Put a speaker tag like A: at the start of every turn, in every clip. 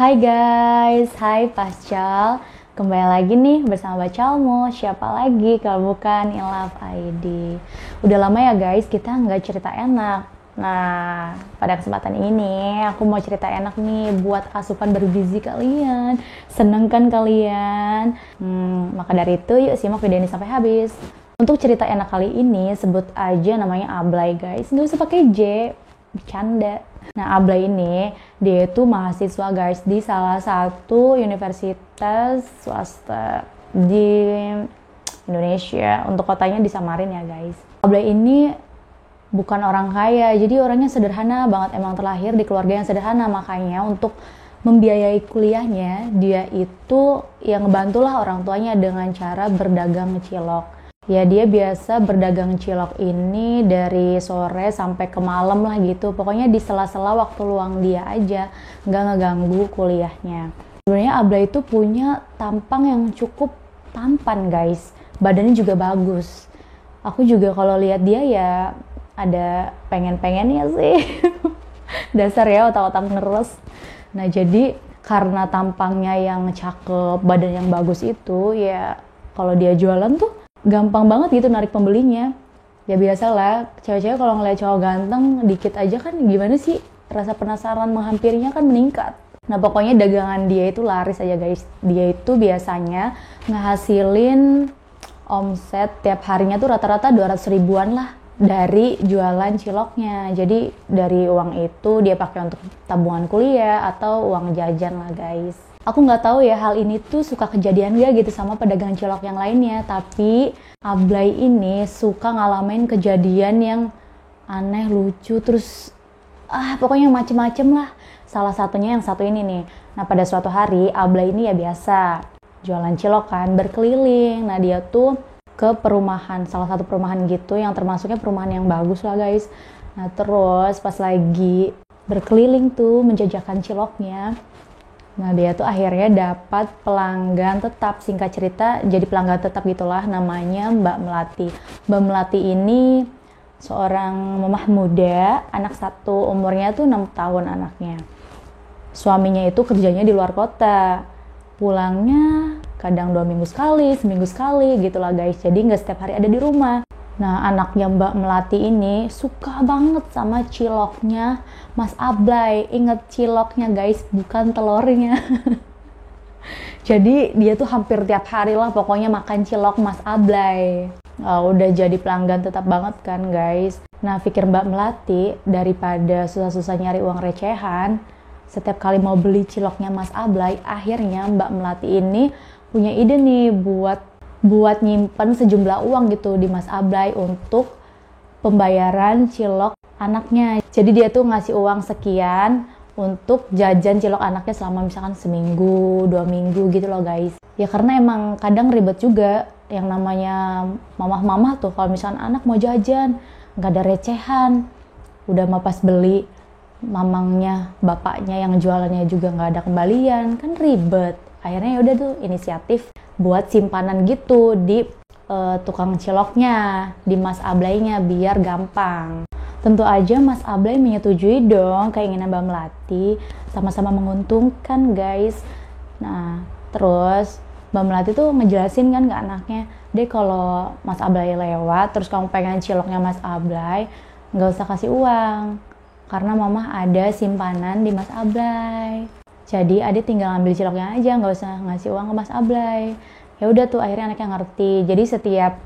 A: Hai guys, hai Pascal. Kembali lagi nih bersama Bacalmu. Siapa lagi kalau bukan In Love ID. Udah lama ya guys kita nggak cerita enak. Nah, pada kesempatan ini aku mau cerita enak nih buat asupan bergizi kalian. Seneng kan kalian? Maka dari itu yuk simak video ini sampai habis. Untuk cerita enak kali ini sebut aja namanya Ablay guys. Nggak usah pakai J, bercanda. Nah, Ablay ini dia itu mahasiswa guys di salah satu universitas swasta di Indonesia. Untuk kotanya di Samarin ya guys. Ablay ini bukan orang kaya, jadi orangnya sederhana banget, emang terlahir di keluarga yang sederhana. Makanya untuk membiayai kuliahnya dia itu yang ngebantulah orang tuanya dengan cara berdagang cilok. Ya dia biasa berdagang cilok ini dari sore sampai ke malam lah gitu. Pokoknya di sela-sela waktu luang dia aja, nggak ngeganggu kuliahnya. Sebenarnya Ablay itu punya tampang yang cukup tampan guys. Badannya juga bagus. Aku juga kalau lihat dia ya ada pengen-pengennya sih. Dasar ya otak-otak ngeres. Nah jadi karena tampangnya yang cakep, badan yang bagus itu ya kalau dia jualan tuh gampang banget gitu narik pembelinya. Ya biasalah, cewek-cewek kalau ngeliat cowok ganteng dikit aja kan gimana sih, rasa penasaran menghampirinya kan meningkat. Nah pokoknya dagangan dia itu laris aja guys. Dia itu biasanya ngehasilin omset tiap harinya tuh rata-rata 200 ribuan lah dari jualan ciloknya. Jadi dari uang itu dia pakai untuk tabungan kuliah atau uang jajan lah guys. Aku nggak tahu ya hal ini tuh suka kejadian gak gitu sama pedagang cilok yang lainnya, tapi Ablay ini suka ngalamin kejadian yang aneh, lucu, terus pokoknya macem-macem lah. Salah satunya yang satu ini nih. Nah pada suatu hari Ablay ini ya biasa jualan cilok kan, berkeliling. Nah dia tuh ke perumahan, salah satu perumahan gitu yang termasuknya perumahan yang bagus lah guys. Nah terus pas lagi berkeliling tuh menjajakan ciloknya, nah dia tuh akhirnya dapat pelanggan tetap, singkat cerita jadi pelanggan tetap gitulah, namanya Mbak Melati. Mbak Melati ini seorang mamah muda, anak satu, umurnya tuh 6 tahun anaknya. Suaminya itu kerjanya di luar kota, pulangnya kadang 2 minggu sekali, seminggu sekali gitulah guys, jadi nggak setiap hari ada di rumah. Nah anaknya Mbak Melati ini suka banget sama ciloknya Mas Ablay. Inget ciloknya guys, bukan telurnya. Jadi dia tuh hampir tiap hari lah pokoknya makan cilok Mas Ablay. Udah jadi pelanggan tetap banget kan guys. Nah pikir Mbak Melati, daripada susah-susah nyari uang recehan, setiap kali mau beli ciloknya Mas Ablay, akhirnya Mbak Melati ini punya ide nih buat nyimpen sejumlah uang gitu di Mas Ablay untuk pembayaran cilok anaknya. Jadi dia tuh ngasih uang sekian untuk jajan cilok anaknya selama misalkan seminggu, 2 minggu gitu loh guys. Ya karena emang kadang ribet juga yang namanya mamah-mamah tuh, kalau misalkan anak mau jajan nggak ada recehan, udah mah pas beli mamangnya, bapaknya yang jualannya juga nggak ada kembalian, kan ribet. Akhirnya ya udah tuh inisiatif buat simpanan gitu di tukang ciloknya, di Mas Ablaynya biar gampang. Tentu aja Mas Ablay menyetujui dong keinginan Mbak Melati, sama-sama menguntungkan guys. Nah terus Mbak Melati tuh ngejelasin kan ke anaknya, deh kalau Mas Ablay lewat terus kamu pengen ciloknya Mas Ablay, nggak usah kasih uang karena mama ada simpanan di Mas Ablay. Jadi adik tinggal ambil ciloknya aja, nggak usah ngasih uang ke Mas Ablay. Ya udah tuh akhirnya anaknya ngerti. Jadi setiap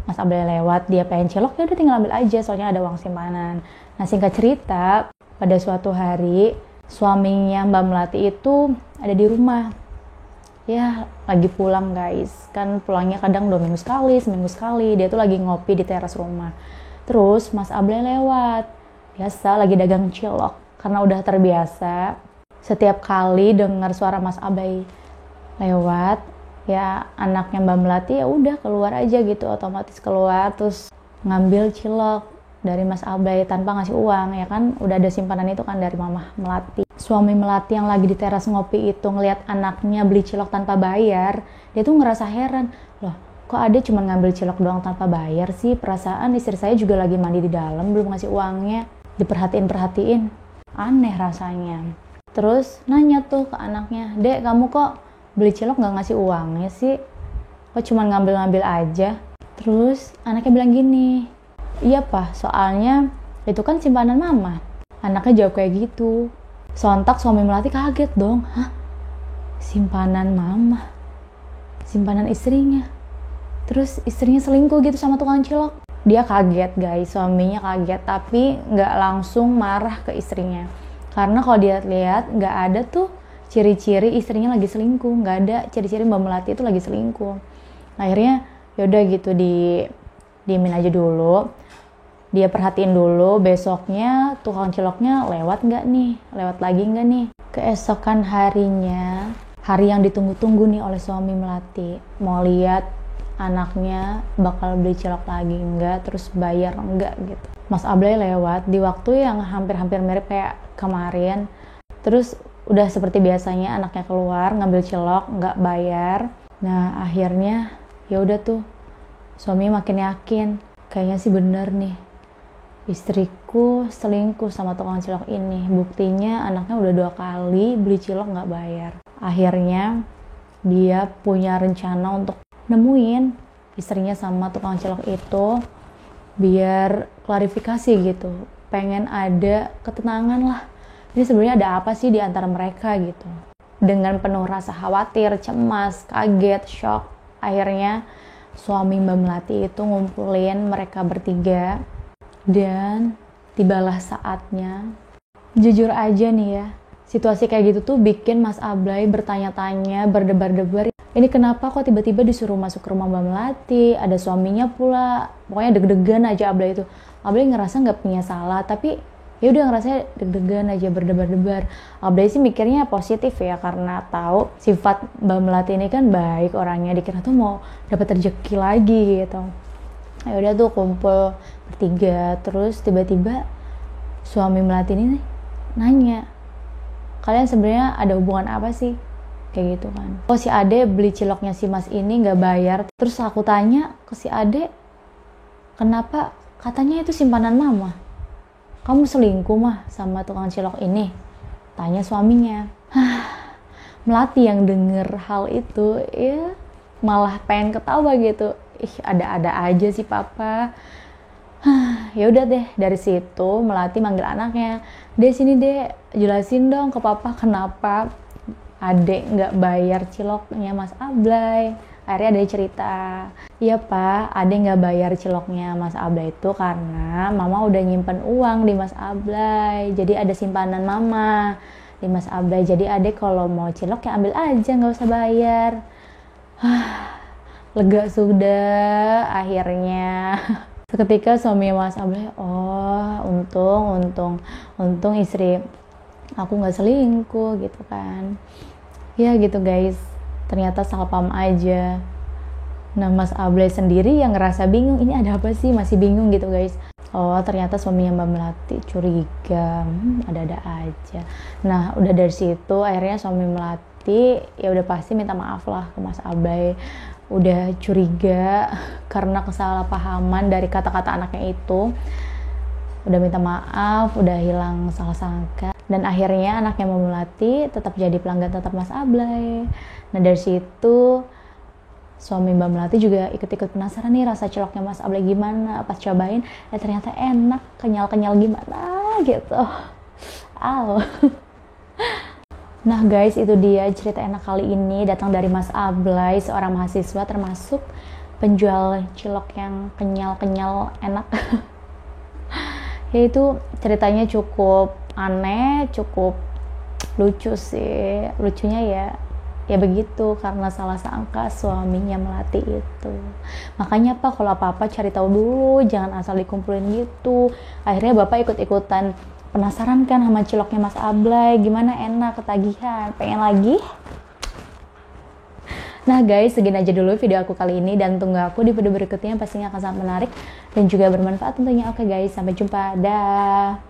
A: Mas Ablay lewat dia pengen cilok, ya udah tinggal ambil aja soalnya ada uang simpanan. Nah singkat cerita, pada suatu hari suaminya Mbak Melati itu ada di rumah. Ya lagi pulang guys, kan pulangnya kadang 2 minggu sekali, seminggu sekali. Dia tuh lagi ngopi di teras rumah. Terus Mas Ablay lewat, biasa lagi dagang cilok. Karena udah terbiasa, setiap kali dengar suara Mas Ablay lewat, ya anaknya Mbak Melati ya udah keluar aja gitu, otomatis keluar terus ngambil cilok dari Mas Ablay tanpa ngasih uang. Ya kan udah ada simpanan itu kan dari Mamah Melati. Suami Melati yang lagi di teras ngopi itu ngelihat anaknya beli cilok tanpa bayar, dia tuh ngerasa heran, loh kok ada cuma ngambil cilok doang tanpa bayar sih, perasaan istri saya juga lagi mandi di dalam belum ngasih uangnya. Diperhatiin aneh rasanya. Terus nanya tuh ke anaknya, "Dek, kamu kok beli cilok nggak ngasih uangnya sih? Kok cuma ngambil-ngambil aja?" Terus anaknya bilang gini, "Iya Pak, soalnya itu kan simpanan mama." Anaknya jawab kayak gitu. Sontak suami Melati kaget dong. "Hah? Simpanan mama? Simpanan istrinya? Terus istrinya selingkuh gitu sama tukang cilok?" Dia kaget guys, suaminya kaget, tapi nggak langsung marah ke istrinya. Karena kalau dia lihat nggak ada tuh ciri-ciri istrinya lagi selingkuh, nggak ada ciri-ciri Mbak Melati itu lagi selingkuh. Akhirnya yaudah gitu diemin aja dulu. Dia perhatiin dulu besoknya tukang ciloknya lewat nggak nih, lewat lagi nggak nih. Keesokan harinya, hari yang ditunggu-tunggu nih oleh suami Melati, mau lihat anaknya bakal beli cilok lagi enggak, terus bayar enggak gitu. Mas Ablay lewat di waktu yang hampir-hampir mirip kayak kemarin. Terus udah seperti biasanya anaknya keluar ngambil cilok, enggak bayar. Nah akhirnya ya udah tuh suami makin yakin, kayaknya sih bener nih, istriku selingkuh sama tukang cilok ini. Buktinya anaknya udah 2 kali beli cilok nggak bayar. Akhirnya dia punya rencana untuk nemuin istrinya sama tukang cilok itu biar klarifikasi gitu, pengen ada ketenangan lah, ini sebenarnya ada apa sih di antara mereka gitu. Dengan penuh rasa khawatir, cemas, kaget, shock, akhirnya suami Mbak Melati itu ngumpulin mereka bertiga dan tibalah saatnya. Jujur aja nih ya, situasi kayak gitu tuh bikin Mas Ablay bertanya-tanya, berdebar-debar. Ini kenapa kok tiba-tiba disuruh masuk ke rumah Mbak Melati, ada suaminya pula. Pokoknya deg-degan aja Ablay itu. Ablay ngerasa nggak punya salah, tapi ya udah ngerasa deg-degan aja, berdebar-debar. Ablay sih mikirnya positif ya, karena tahu sifat Mbak Melati ini kan baik orangnya, dikira tuh mau dapat rezeki lagi gitu. Ya udah tuh kumpul bertiga, terus tiba-tiba suami Melati ini nanya, "Kalian sebenarnya ada hubungan apa sih?" Kayak gitu kan. "Oh, si Ade beli ciloknya si Mas ini nggak bayar." Terus aku tanya ke si Ade, "Kenapa? Katanya itu simpanan mama. Kamu selingkuh mah sama tukang cilok ini?" Tanya suaminya. Melati yang denger hal itu ya malah pengen ketawa gitu. Ih, ada-ada aja sih papa. Ya udah deh, dari situ Melati manggil anaknya, "Dek sini dek, jelasin dong ke papa kenapa adek nggak bayar ciloknya Mas Ablay." Akhirnya adek cerita, "Iya pak, adek nggak bayar ciloknya Mas Ablay itu karena mama udah nyimpen uang di Mas Ablay, jadi ada simpanan mama di Mas Ablay, jadi adek kalau mau cilok ya ambil aja, nggak usah bayar." Lega sudah akhirnya. Seketika suami Mas Ablay, "Oh untung istri aku nggak selingkuh," gitu kan. Ya gitu guys, ternyata salah paham aja. Nah Mas Ablay sendiri yang ngerasa bingung, ini ada apa sih, masih bingung gitu guys. Oh ternyata suaminya Mbak Melati curiga, ada-ada aja. Nah udah dari situ akhirnya suami Melati ya udah pasti minta maaf lah ke Mas Ablay. Udah curiga karena kesalahpahaman dari kata-kata anaknya itu. Udah minta maaf, udah hilang salah sangka. Dan akhirnya anaknya Mbak Melati tetap jadi pelanggan tetap Mas Ablay. Nah dari situ suami Mbak Melati juga ikut-ikut penasaran nih rasa ciloknya Mas Ablay gimana. Pas cobain, ternyata enak, kenyal-kenyal gimana gitu. Nah guys, itu dia cerita enak kali ini datang dari Mas Ablay, seorang mahasiswa termasuk penjual cilok yang kenyal-kenyal enak. Yaitu ceritanya cukup aneh, cukup lucu sih. Lucunya ya begitu, karena salah sangka suaminya Melati itu. Makanya Pak, kalau apa-apa cari tahu dulu, jangan asal dikumpulin gitu. Akhirnya Bapak ikut-ikutan penasaran kan sama ciloknya Mas Ablay, gimana, enak, ketagihan, pengen lagi? Nah guys, segini aja dulu video aku kali ini, dan tunggu aku di video berikutnya, pastinya akan sangat menarik dan juga bermanfaat tentunya. Oke guys, sampai jumpa, dah.